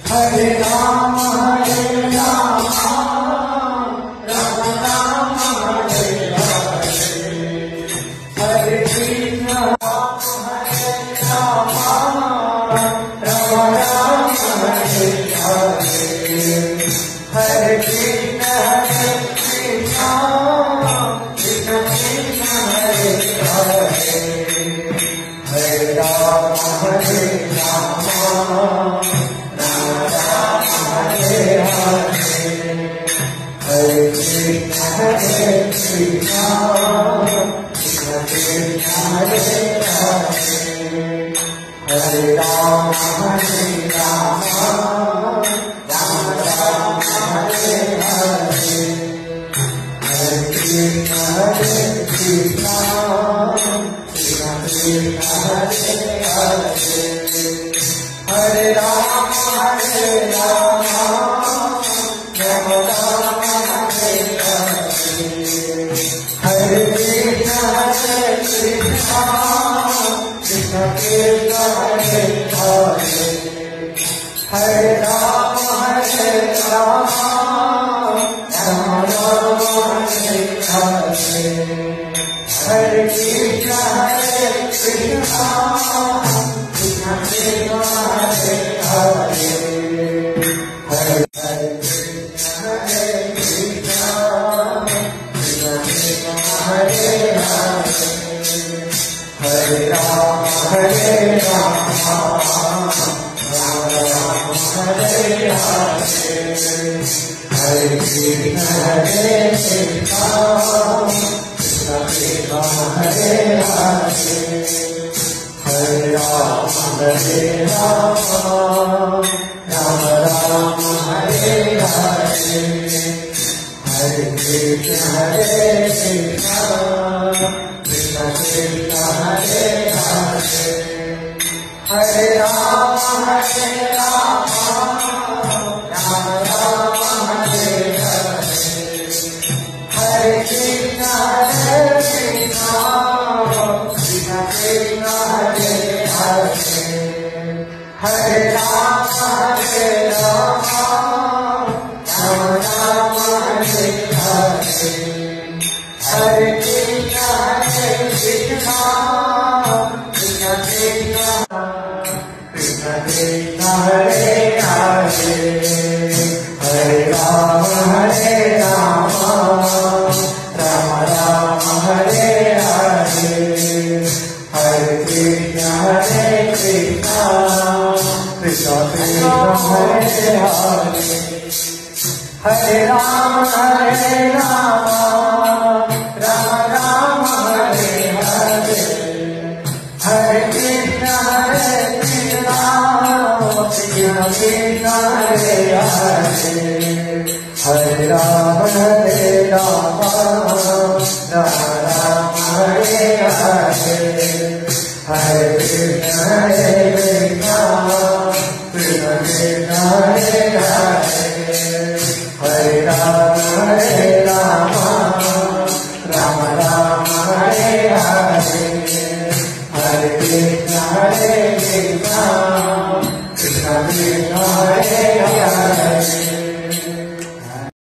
Hare Rama, Rama Rama, Hare Hare, Hare Krishna, Hare Rama, Rama Rama, Hare Hare, Hare Krishna, Krishna Krishna, Hare Hare, Hare Rama, Hare Rama, Rama Rama, Hare Hare, Hare Krishna, Krishna Krishna, Hare Hare, Hare Rama, Hare Rama, Rama Rama, Hare Hare, Hare Krishna, Krishna Krishna, Hare Hare, Hare Rama, Hare Rama, Rama Rama, Hare Hare, Hare Krishna, Krishna Krishna, Hare Hare, Hare Rama, Hare Rama, Rama Rama, Hare Hare, Hare Krishna, Krishna Krishna Krishna, Hare Hare, Hare Krishna, Krishna Krishna Krishna, Hare Hare, Hare Rama, Hare Rama, Rama Rama, Hare Hare, Hare Krishna, Krishna Krishna Krishna, Hare Hare, Hare Rama, Hare Rama, Rama Rama, Hare Hare, Hare Krishna, Krishna Krishna Krishna, Hare Hare, Hare Rama, Hare Rama, Rama Rama, Hare Hare, Hare Krishna, Krishna Krishna Krishna, Hare Hare, Hare Rama, Hare Rama, Rama Rama, Hare Hare, Hare Krishna, Krishna Krishna Krishna, Krishna Krishna, Hare Hare, Hare Rama, Hare Rama, Rama Rama, Hare Hare, Hare Krishna, Krishna Krishna Krishna, Hare Hare, Hare Rama, Hare Rama, Rama Rama, Hare Hare, Hare Krishna, Krishna Krishna Krishna, Hare Hare, Hare Rama, Hare Rama, Rama Rama, Hare Hare, Hare Krishna, Krishna Krishna Krishna, Hare Hare, Hare Rama, Hare